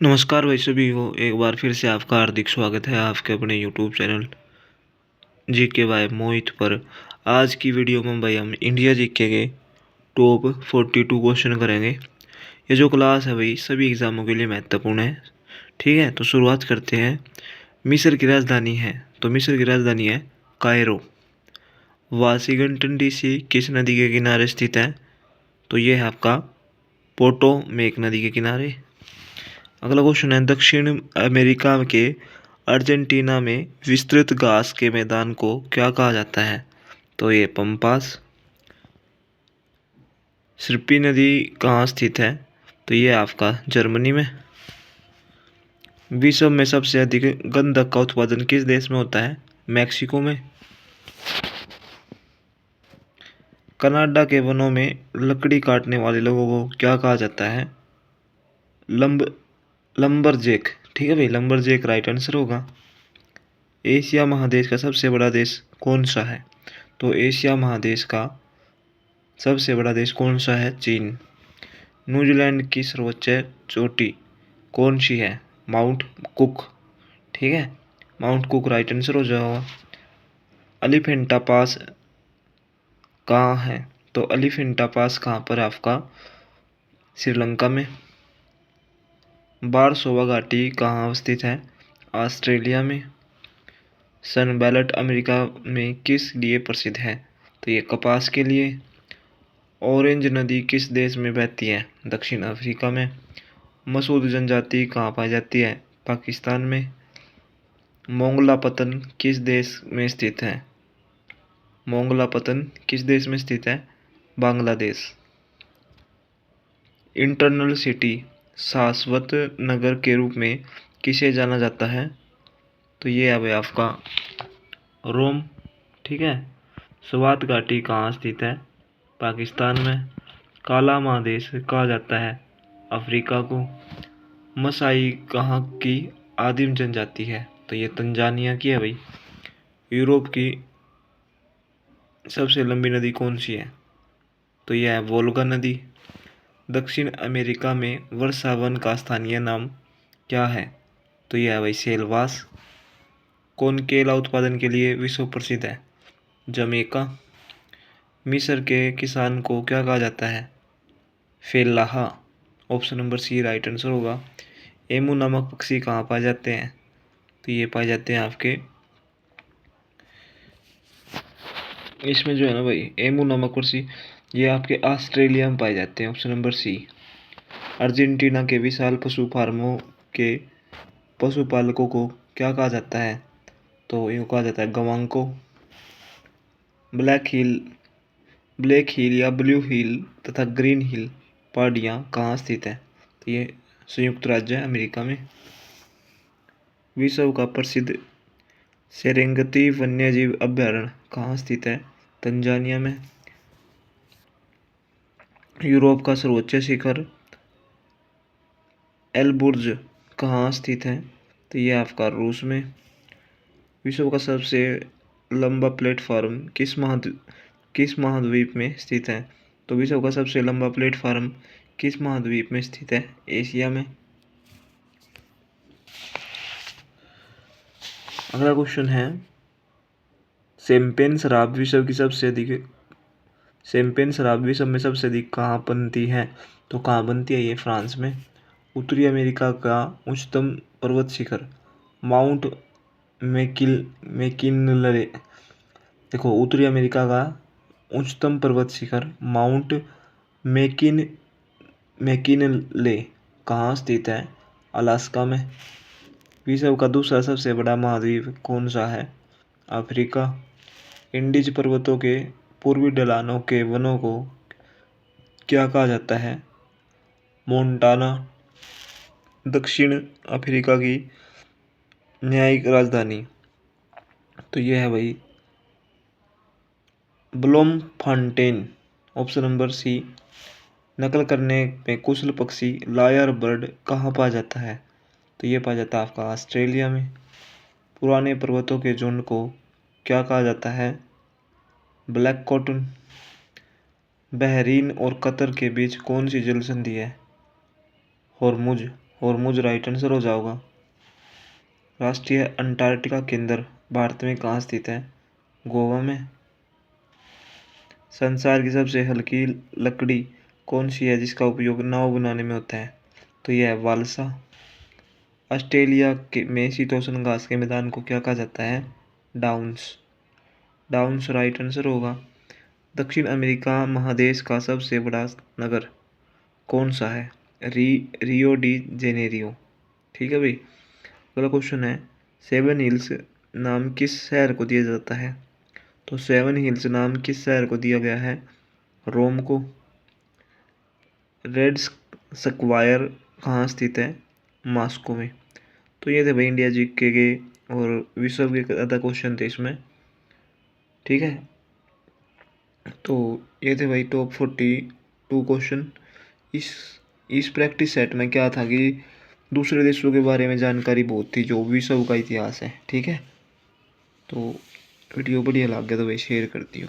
नमस्कार भाई सभी को एक बार फिर से आपका हार्दिक स्वागत है आपके अपने यूट्यूब चैनल जी के भाई मोहित पर। आज की वीडियो में भाई हम इंडिया जीके के टॉप 42 क्वेश्चन करेंगे। ये जो क्लास है भाई सभी एग्ज़ामों के लिए महत्वपूर्ण है। ठीक है, तो शुरुआत करते हैं। मिस्र की राजधानी है, तो मिस्र की राजधानी है कायरो। वाशिंगटन डीसी किस नदी के किनारे स्थित है? तो ये है आपका पोटोमेक नदी के किनारे। अगला क्वेश्चन है, दक्षिण अमेरिका के अर्जेंटीना में विस्तृत घास के मैदान को क्या कहा जाता है? तो ये पंपास। सिरपी नदी कहाँ स्थित है? तो ये आपका जर्मनी में। विश्व में सबसे अधिक गंधक का उत्पादन किस देश में होता है? मैक्सिको में। कनाडा के वनों में लकड़ी काटने वाले लोगों को क्या कहा जाता है? लंबरजैक। ठीक है भाई, लंबरजैक राइट आंसर होगा। एशिया महादेश का सबसे बड़ा देश कौन सा है? तो एशिया महादेश का सबसे बड़ा देश कौन सा है? चीन। न्यूजीलैंड की सर्वोच्च चोटी कौन सी है? Mount cook. ठीक है, माउंट कुक राइट आंसर हो जाएगा। एलिफेंटा पास कहाँ है? तो एलिफेंटा पास कहाँ पर है आपका? श्रीलंका में। बारसोवा घाटी कहाँ अवस्थित है? ऑस्ट्रेलिया में। सन बैलेट अमेरिका में किस लिए प्रसिद्ध है? तो ये कपास के लिए। ऑरेंज नदी किस देश में बहती है? दक्षिण अफ्रीका में। मसूद जनजाति कहाँ पाई जाती है? पाकिस्तान में। मोंगला पतन किस देश में स्थित है? मोंगला पतन किस देश में स्थित है? बांग्लादेश। इंटरनल सिटी शाश्वत नगर के रूप में किसे जाना जाता है? तो ये है भाई आपका रोम। ठीक है। स्वात घाटी कहाँ स्थित है? पाकिस्तान में। काला महादेश कहा जाता है अफ्रीका को। मसाई कहाँ की आदिम जनजाति है? तो ये तंजानिया की है भाई। यूरोप की सबसे लंबी नदी कौन सी है? तो यह है वोल्गा नदी। दक्षिण अमेरिका में वर्षावन का स्थानीय नाम क्या है? तो यह है भाई सेलवास। कौन केला उत्पादन के लिए विश्व प्रसिद्ध है? जमैका। मिस्र के किसान को क्या कहा जाता है? फेल्लाहा। Option number C right answer होगा। एमू नामक पक्षी कहाँ पाए जाते हैं? तो ये पाए जाते हैं आपके इसमें जो है ना भाई, एमू नामक पक्षी ये आपके ऑस्ट्रेलिया में पाए जाते हैं। ऑप्शन नंबर सी। अर्जेंटीना के विशाल पशु फार्मों के पशुपालकों को क्या कहा जाता है? तो यूँ कहा जाता है गवांको। ब्लैक हिल ब्लैक हिल या ब्लू हिल तथा ग्रीन हिल पहाड़ियाँ कहाँ स्थित है? तो ये संयुक्त राज्य अमेरिका में। विश्व का प्रसिद्ध सेरेंगेती वन्यजीव अभयारण्य कहाँ स्थित है? तंजानिया में। यूरोप का सर्वोच्च शिखर एलबुर्ज कहाँ स्थित है? तो ये आपका रूस में। विश्व का सबसे लंबा प्लेटफॉर्म किस महाद्वीप में स्थित है? तो विश्व का सबसे लंबा प्लेटफॉर्म किस महाद्वीप में स्थित है? एशिया में। अगला क्वेश्चन है, शैंपेन शराब विश्व में सबसे अधिक कहाँ बनती है? तो कहाँ बनती है? ये फ्रांस में। उत्तरी अमेरिका का उच्चतम पर्वत शिखर माउंट मैकिनले। देखो, उत्तरी अमेरिका का उच्चतम पर्वत शिखर माउंट मैकिन मैकिनले कहाँ स्थित है? अलास्का में। विश्व का दूसरा सबसे बड़ा महाद्वीप कौन सा है? अफ्रीका। इंडीज पर्वतों के पूर्वी ढलानों के वनों को क्या कहा जाता है? मोंटाना। दक्षिण अफ्रीका की न्यायिक राजधानी तो यह है भाई ब्लोमफांटेन। ऑप्शन नंबर सी। नकल करने में कुशल पक्षी लायर बर्ड कहाँ पाया जाता है? तो ये पाया जाता है आपका ऑस्ट्रेलिया में। पुराने पर्वतों के झुंड को क्या कहा जाता है? Black cotton. बहरीन और कतर के बीच कौन सी जल संधि है? हॉर्मुज। हॉर्मुज राइट आंसर हो जाओगा। राष्ट्रीय अंटार्कटिका केंद्र भारत में कहाँ स्थित है? गोवा में। संसार की सबसे हल्की लकड़ी कौन सी है जिसका उपयोग नाव बनाने में होता है? तो यह है बालसा। ऑस्ट्रेलिया के में शीतोष्ण घास के मैदान को क्या कहा जाता है? डाउन्स। डाउन्स राइट आंसर होगा। दक्षिण अमेरिका महादेश का सबसे बड़ा नगर कौन सा है? Rio de Janeiro. ठीक है भाई। अगला क्वेश्चन है, सेवन हिल्स नाम किस शहर को दिया जाता है? तो सेवन हिल्स नाम किस शहर को दिया गया है? रोम को। रेड स्क्वायर कहाँ स्थित है? मॉस्को में। तो ये थे भाई इंडिया जीके के और विश्व के ज़्यादा क्वेश्चन थे इसमें। ठीक है, तो ये थे भाई टॉप 42 क्वेश्चन। इस प्रैक्टिस सेट में क्या था कि दूसरे देशों के बारे में जानकारी बहुत थी, जो विश्व का इतिहास है। ठीक है, तो वीडियो बढ़िया लग गया तो भाई शेयर कर दियो।